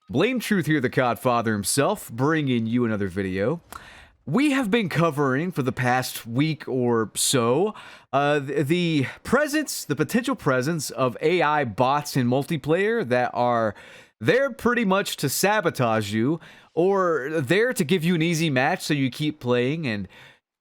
Blame Truth here, the Codfather himself, bringing you another video. We have been covering for the past week or so the potential presence of AI bots in multiplayer that are there pretty much to sabotage you or there to give you an easy match so you keep playing. And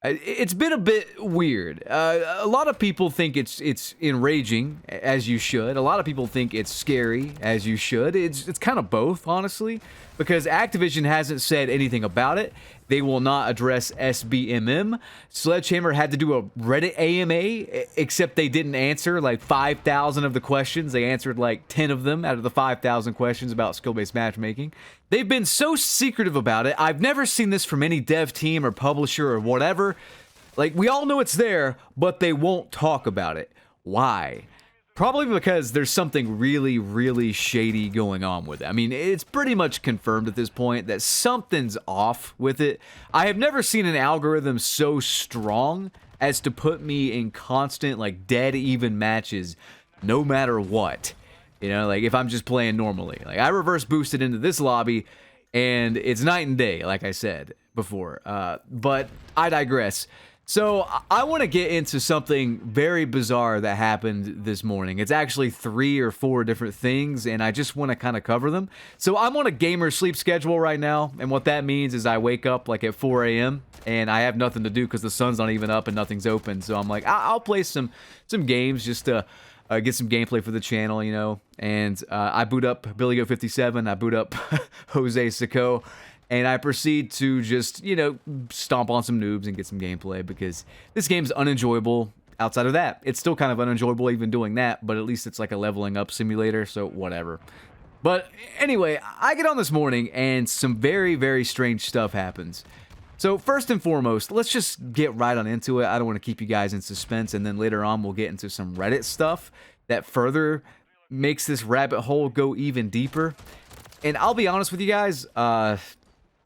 it's been a bit weird. A lot of people think it's enraging, as you should. A lot of people think it's scary, as you should. It's kind of both, honestly, because Activision hasn't said anything about it. They will not address SBMM. Sledgehammer had to do a Reddit AMA, except they didn't answer like 5,000 of the questions. They answered like 10 of them out of the 5,000 questions about skill-based matchmaking. They've been so secretive about it. I've never seen this from any dev team or publisher or whatever. Like, we all know it's there, but they won't talk about it. Why? Probably because there's something really, really shady going on with it. I mean, it's pretty much confirmed at this point that something's off with it. I have never seen an algorithm so strong as to put me in constant, like, dead even matches, no matter what. You know, like, if I'm just playing normally. Like, I reverse boosted into this lobby, and it's night and day, like I said before. But I digress. So I want to get into something very bizarre that happened this morning. It's actually 3 or 4 different things, and I just want to kind of cover them. So I'm on a gamer sleep schedule right now, and what that means is I wake up like at 4 a.m. and I have nothing to do because the sun's not even up and nothing's open. So I'm like, I'll play some games just to get some gameplay for the channel, you know. And I boot up BillyGo57, I boot up Jose Sicko. And I proceed to just, you know, stomp on some noobs and get some gameplay because this game's unenjoyable outside of that. It's still kind of unenjoyable even doing that, but at least it's like a leveling up simulator, so whatever. But anyway, I get on this morning and some very, very strange stuff happens. So first and foremost, let's just get right on into it. I don't want to keep you guys in suspense, and then later on we'll get into some Reddit stuff that further makes this rabbit hole go even deeper. And I'll be honest with you guys,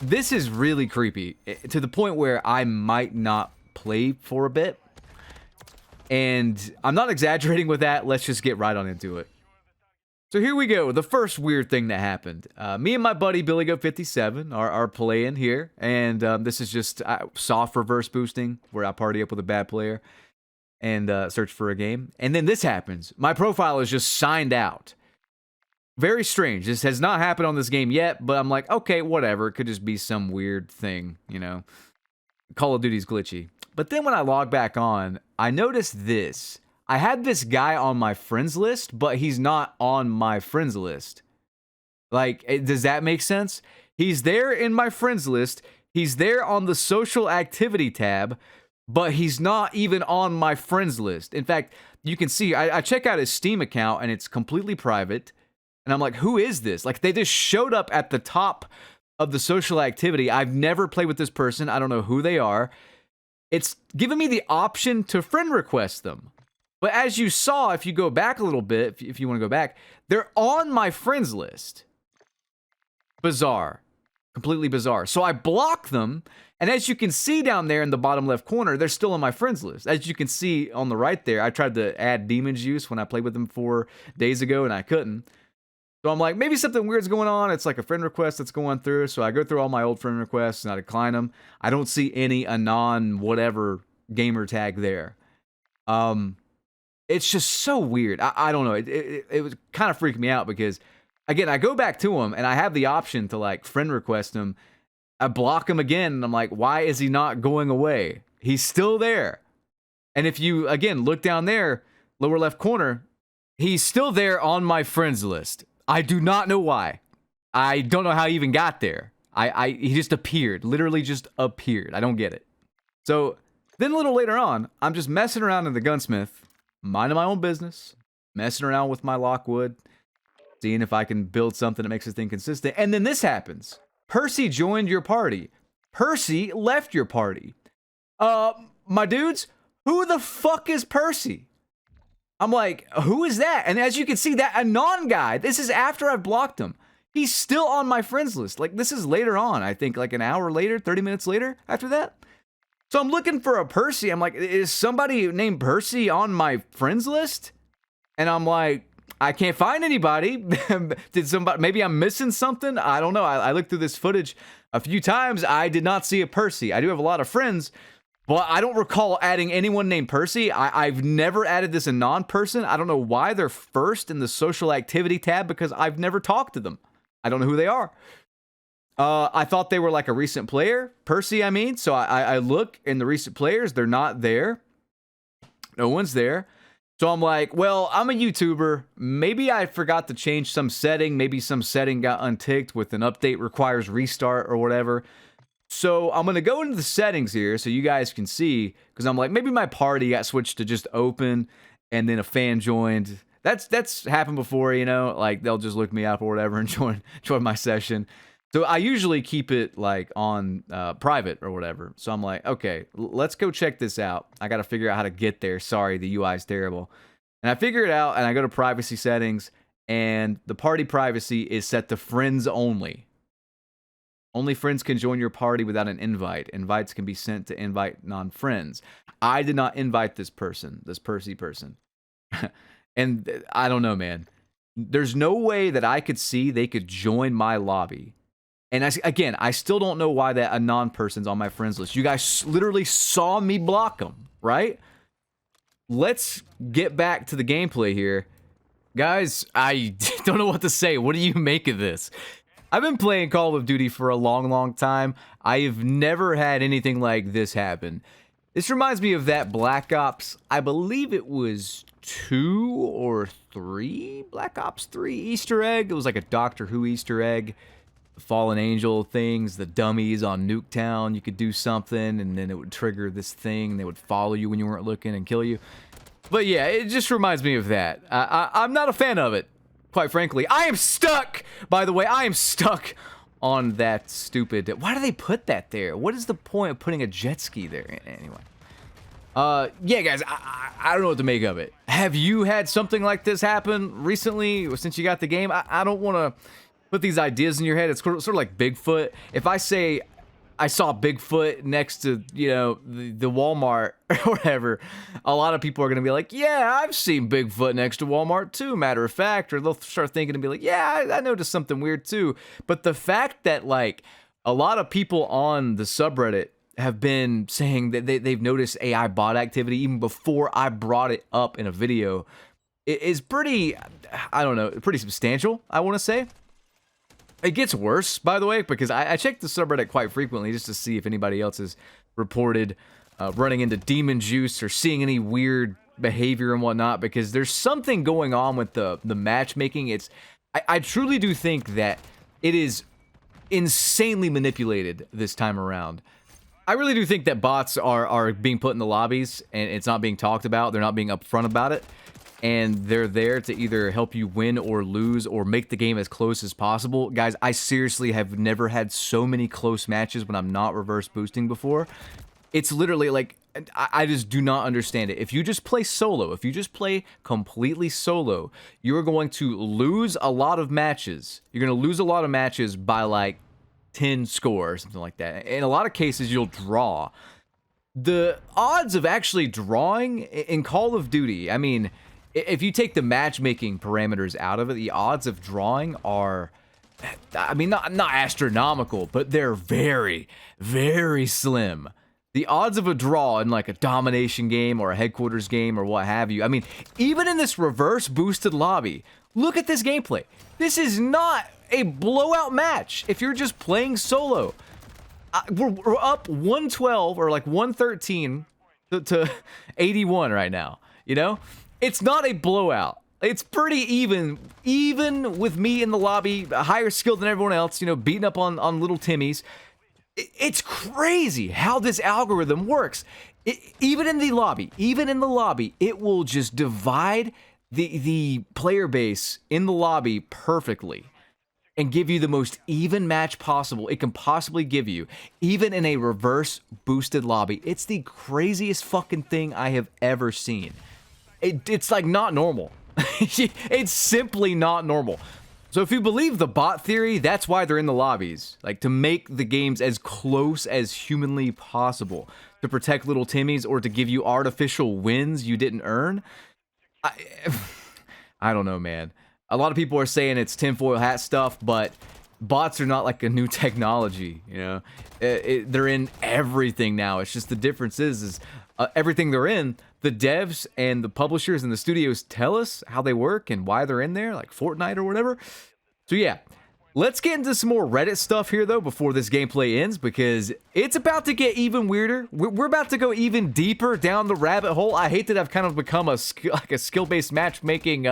this is really creepy, to the point where I might not play for a bit. And I'm not exaggerating with that. Let's just get right on into it. So here we go. The first weird thing that happened. Me and my buddy BillyGo57 are playing here. And this is just soft reverse boosting, where I party up with a bad player and search for a game. And then this happens. My profile is just signed out. Very strange. This has not happened on this game yet, but I'm like, okay, whatever. It could just be some weird thing, you know. Call of Duty's glitchy. But then when I log back on, I noticed this. I had this guy on my friends list, but he's not on my friends list. Like, does that make sense? He's there in my friends list. He's there on the social activity tab, but he's not even on my friends list. In fact, you can see, I check out his Steam account, and it's completely private. And I'm like, who is this? Like, they just showed up at the top of the social activity. I've never played with this person. I don't know who they are. It's giving me the option to friend request them. But as you saw, if you go back a little bit, if you want to go back, they're on my friends list. Bizarre. Completely bizarre. So I block them. And as you can see down there in the bottom left corner, they're still on my friends list. As you can see on the right there, I tried to add Demon Juice when I played with them 4 days ago, and I couldn't. So I'm like, maybe something weird's going on. It's like a friend request that's going through. So I go through all my old friend requests and I decline them. I don't see any anon whatever gamer tag there. It's just so weird. I don't know. It was kind of freaking me out because, again, I go back to him and I have the option to like friend request him. I block him again and I'm like, why is he not going away? He's still there. And if you, again, look down there, lower left corner, he's still there on my friends list. I do not know why. I don't know how he even got there. He just appeared. Literally just appeared. I don't get it. So then a little later on, I'm just messing around in the gunsmith, minding my own business, messing around with my Lockwood, seeing if I can build something that makes this thing consistent. And then this happens. Percy joined your party. Percy left your party. My dudes, who the fuck is Percy? I'm like, who is that? And as you can see, that Anon guy, this is after I've blocked him. He's still on my friends list. Like, this is later on, I think, like an hour later, 30 minutes later after that. So I'm looking for a Percy. I'm like, is somebody named Percy on my friends list? And I'm like, I can't find anybody. Did somebody, maybe I'm missing something? I don't know. I looked through this footage a few times. I did not see a Percy. I do have a lot of friends, but I don't recall adding anyone named Percy. I've never added this Anon person. I don't know why they're first in the social activity tab, because I've never talked to them. I don't know who they are. I thought they were like a recent player. Percy, I mean. So I look in the recent players. They're not there. No one's there. So I'm like, well, I'm a YouTuber. Maybe I forgot to change some setting. Maybe some setting got unticked with an update requires restart or whatever. So I'm going to go into the settings here so you guys can see, because I'm like, maybe my party got switched to just open and then a fan joined. That's happened before, you know, like they'll just look me up or whatever and join my session. So I usually keep it like on private or whatever. So I'm like, okay, let's go check this out. I got to figure out how to get there. Sorry, the UI is terrible. And I figure it out, and I go to privacy settings, and the party privacy is set to friends only. Only friends can join your party without an invite. Invites can be sent to invite non-friends. I did not invite this person, this Percy person. And I don't know, man. There's no way that I could see they could join my lobby. And again, I still don't know why that Anon person's on my friends list. You guys literally saw me block them, right? Let's get back to the gameplay here. Guys, I don't know what to say. What do you make of this? I've been playing Call of Duty for a long, long time. I've never had anything like this happen. This reminds me of that Black Ops, I believe it was 2 or 3? Black Ops 3 Easter egg. It was like a Doctor Who Easter egg. Fallen Angel things, the dummies on Nuketown, you could do something and then it would trigger this thing and they would follow you when you weren't looking and kill you. But yeah, it just reminds me of that. I'm not a fan of it, quite frankly. I am stuck, by the way, I am stuck on that stupid... Why do they put that there? What is the point of putting a jet ski there? Anyway. Yeah, guys, I don't know what to make of it. Have you had something like this happen recently since you got the game? I don't want to put these ideas in your head. It's sort of like Bigfoot. If I say I saw Bigfoot next to, you know, the Walmart or whatever, a lot of people are going to be like, yeah, I've seen Bigfoot next to Walmart too, matter of fact. Or they'll start thinking and be like, yeah, I noticed something weird too. But the fact that, like, a lot of people on the subreddit have been saying that they've noticed AI bot activity even before I brought it up in a video is pretty, I don't know, pretty substantial, I want to say. It gets worse, by the way, because I check the subreddit quite frequently just to see if anybody else has reported running into demon juice or seeing any weird behavior and whatnot, because there's something going on with the matchmaking. I truly do think that it is insanely manipulated this time around. I really do think that bots are being put in the lobbies and it's not being talked about. They're not being upfront about it. And they're there to either help you win or lose or make the game as close as possible. Guys, I seriously have never had so many close matches when I'm not reverse boosting before. It's literally like, I just do not understand it. If you just play solo, if you just play completely solo, you're going to lose a lot of matches. You're going to lose a lot of matches by like 10 score or something like that. In a lot of cases, you'll draw. The odds of actually drawing in Call of Duty, I mean... If you take the matchmaking parameters out of it, the odds of drawing are, I mean, not astronomical, but they're very, very slim. The odds of a draw in like a domination game or a headquarters game or what have you, I mean, even in this reverse boosted lobby, look at this gameplay. This is not a blowout match if you're just playing solo. We're up 112 or like 113 to 81 right now, you know? It's not a blowout. It's pretty even with me in the lobby, higher skilled than everyone else, you know, beating up on little Timmies. It's crazy how this algorithm works. Even in the lobby, it will just divide the player base in the lobby perfectly and give you the most even match possible it can possibly give you, even in a reverse boosted lobby. It's the craziest fucking thing I have ever seen. It's like not normal. It's simply not normal. So if you believe the bot theory, that's why they're in the lobbies. Like, to make the games as close as humanly possible. To protect little Timmies or to give you artificial wins you didn't earn. I don't know, man. A lot of people are saying it's tinfoil hat stuff, but bots are not like a new technology, you know? They're in everything now. It's just the difference is everything they're in, the devs and the publishers and the studios tell us how they work and why they're in there, like Fortnite or whatever. So yeah, let's get into some more Reddit stuff here, though, before this gameplay ends, because it's about to get even weirder. We're about to go even deeper down the rabbit hole. I hate that I've kind of become a skill-based matchmaking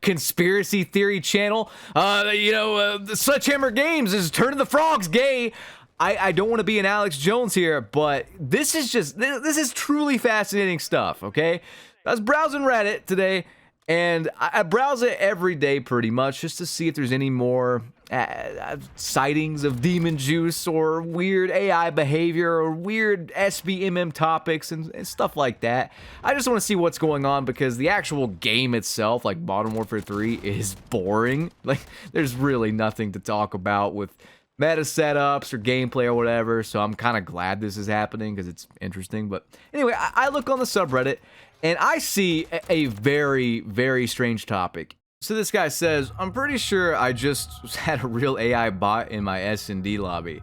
conspiracy theory channel. The Sledgehammer Games is turning the frogs gay. I don't want to be an Alex Jones here, but this is truly fascinating stuff, okay? I was browsing Reddit today, and I browse it every day pretty much just to see if there's any more sightings of demon juice or weird AI behavior or weird SBMM topics and stuff like that. I just want to see what's going on because the actual game itself, like Modern Warfare 3, is boring. Like, there's really nothing to talk about with meta setups or gameplay or whatever, so I'm kind of glad this is happening because it's interesting. But anyway, I look on the subreddit and I see a very, very strange topic. So this guy says, I'm pretty sure I just had a real AI bot in my S&D lobby.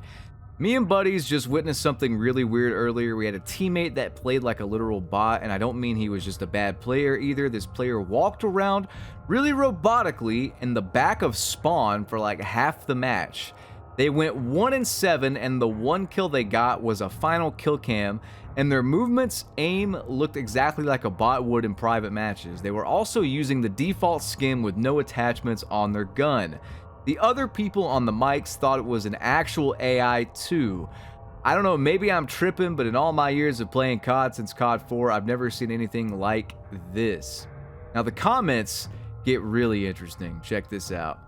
Me and buddies just witnessed something really weird earlier. We had a teammate that played like a literal bot, and I don't mean he was just a bad player either. This player walked around really robotically in the back of spawn for like half the match. They went 1-7, and the one kill they got was a final kill cam, and their movements, aim looked exactly like a bot would in private matches. They were also using the default skin with no attachments on their gun. The other people on the mics thought it was an actual AI too. I don't know, maybe I'm tripping, but in all my years of playing COD since COD 4, I've never seen anything like this. Now the comments get really interesting. Check this out.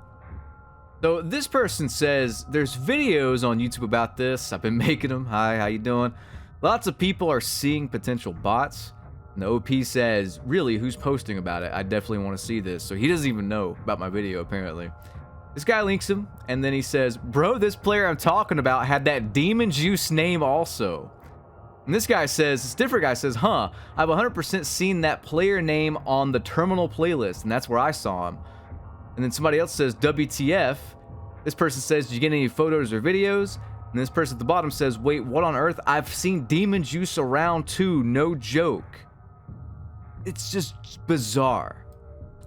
So this person says, there's videos on YouTube about this. I've been making them. Hi, how you doing? Lots of people are seeing potential bots. And the OP says, really, who's posting about it? I definitely want to see this. So he doesn't even know about my video, apparently. This guy links him, and then he says, bro, this player I'm talking about had that Demon Juice name also. And this guy says, this different guy says, huh, I've 100% seen that player name on the terminal playlist, and that's where I saw him. And then somebody else says, WTF. This person says, did you get any photos or videos? And this person at the bottom says, wait, what on earth? I've seen Demon Juice around too, no joke. It's just bizarre.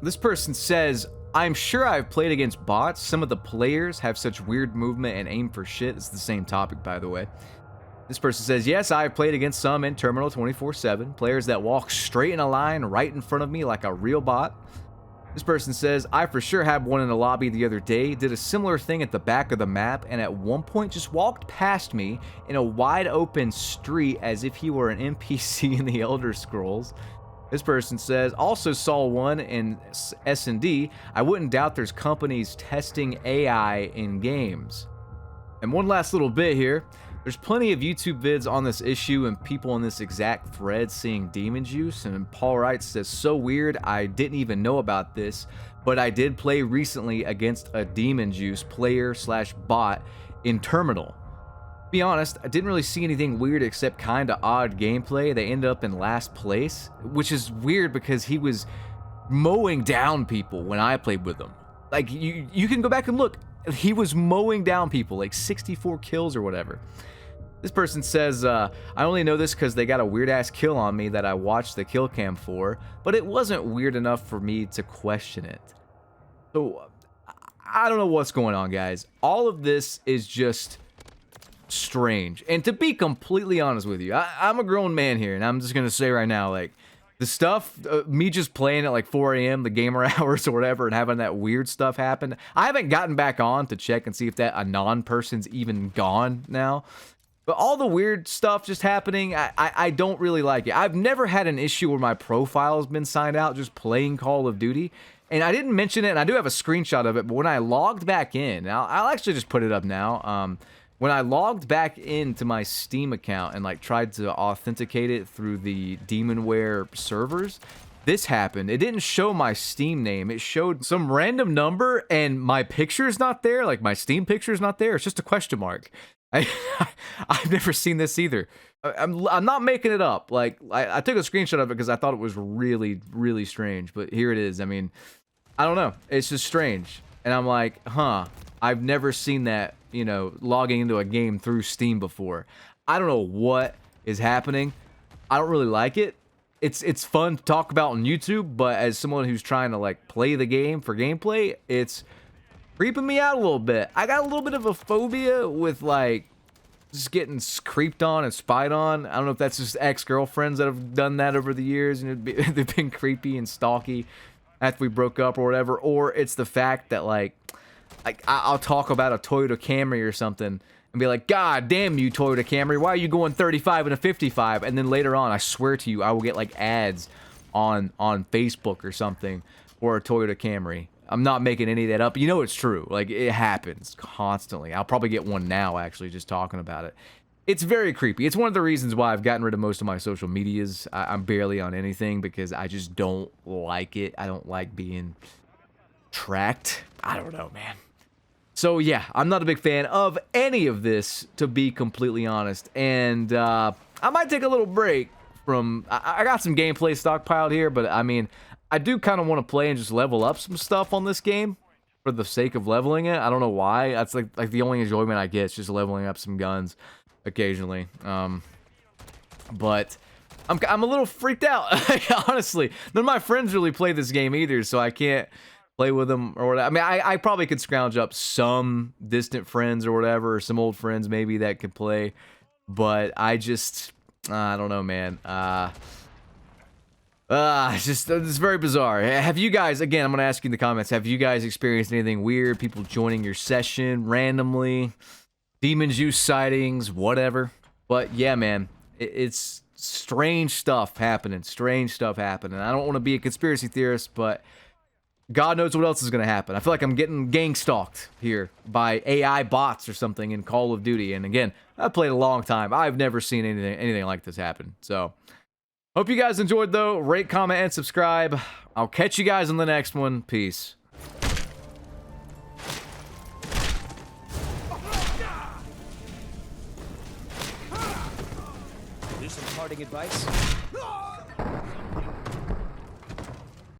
This person says, I'm sure I've played against bots. Some of the players have such weird movement and aim for shit. It's the same topic, by the way. This person says, yes, I've played against some in Terminal 24/7. Players that walk straight in a line right in front of me like a real bot. This person says, I for sure had one in a lobby the other day, did a similar thing at the back of the map, and at one point just walked past me in a wide open street as if he were an NPC in the Elder Scrolls. This person says, also saw one in S&D. I wouldn't doubt there's companies testing AI in games. And one last little bit here. There's plenty of YouTube vids on this issue and people in this exact thread seeing Demon Juice, and Paul Wright says, so weird, I didn't even know about this, but I did play recently against a Demon Juice player/bot in Terminal. Be honest, I didn't really see anything weird except kinda odd gameplay. They ended up in last place, which is weird because he was mowing down people when I played with him. Like, you can go back and look. He was mowing down people, like 64 kills or whatever. This person says, I only know this because they got a weird-ass kill on me that I watched the kill cam for, but it wasn't weird enough for me to question it. So, I don't know what's going on, guys. All of this is just strange. And to be completely honest with you, I'm a grown man here, and I'm just going to say right now, like, the stuff, me just playing at like 4 a.m., the gamer hours or whatever, and having that weird stuff happen, I haven't gotten back on to check and see if that anon person's even gone now. But all the weird stuff just happening, I don't really like it. I've never had an issue where my profile has been signed out just playing Call of Duty. And I didn't mention it, and I do have a screenshot of it, but when I logged back in, I'll actually just put it up now. When I logged back into my Steam account and like tried to authenticate it through the Demonware servers, this happened. It didn't show my Steam name. It showed some random number and my picture's not there. Like my Steam picture's not there. It's just a question mark. I've never seen this either. I'm not making it up. Like I took a screenshot of it because I thought it was really, really strange. But here it is. I mean, I don't know. It's just strange. And I'm like, huh, I've never seen that, you know, logging into a game through Steam before. I don't know what is happening. I don't really like it. It's fun to talk about on YouTube, but as someone who's trying to like play the game for gameplay, it's creeping me out a little bit. I got a little bit of a phobia with like just getting creeped on and spied on. I don't know if that's just ex-girlfriends that have done that over the years and they've been creepy and stalky after we broke up or whatever, or it's the fact that like I'll talk about a Toyota Camry or something and be like, God damn you, Toyota Camry, why are you going 35 and a 55? And then later on, I swear to you, I will get like ads on Facebook or something for a Toyota Camry. I'm not making any of that up. You know it's true. Like, it happens constantly. I'll probably get one now, actually, just talking about it. It's very creepy. It's one of the reasons why I've gotten rid of most of my social medias. I'm barely on anything because I just don't like it. I don't like being tracked. I don't know, man. So yeah, I'm not a big fan of any of this, to be completely honest. And I might take a little break from... I got some gameplay stockpiled here, but I mean, I do kind of want to play and just level up some stuff on this game for the sake of leveling it. I don't know why. That's like the only enjoyment I get is just leveling up some guns occasionally. But I'm a little freaked out, honestly. None of my friends really play this game either, so I can't play with them or whatever. I mean, I probably could scrounge up some distant friends or whatever, or some old friends maybe that could play, but I just, I don't know, man. It's very bizarre. Have you guys, again, I'm going to ask you in the comments, have you guys experienced anything weird? People joining your session randomly? Demon juice sightings, whatever. But yeah, man, it's strange stuff happening. Strange stuff happening. I don't want to be a conspiracy theorist, but God knows what else is going to happen. I feel like I'm getting gang stalked here by AI bots or something in Call of Duty. And again, I've played a long time. I've never seen anything like this happen. So, hope you guys enjoyed, though. Rate, comment, and subscribe. I'll catch you guys on the next one. Peace. Here's some parting advice.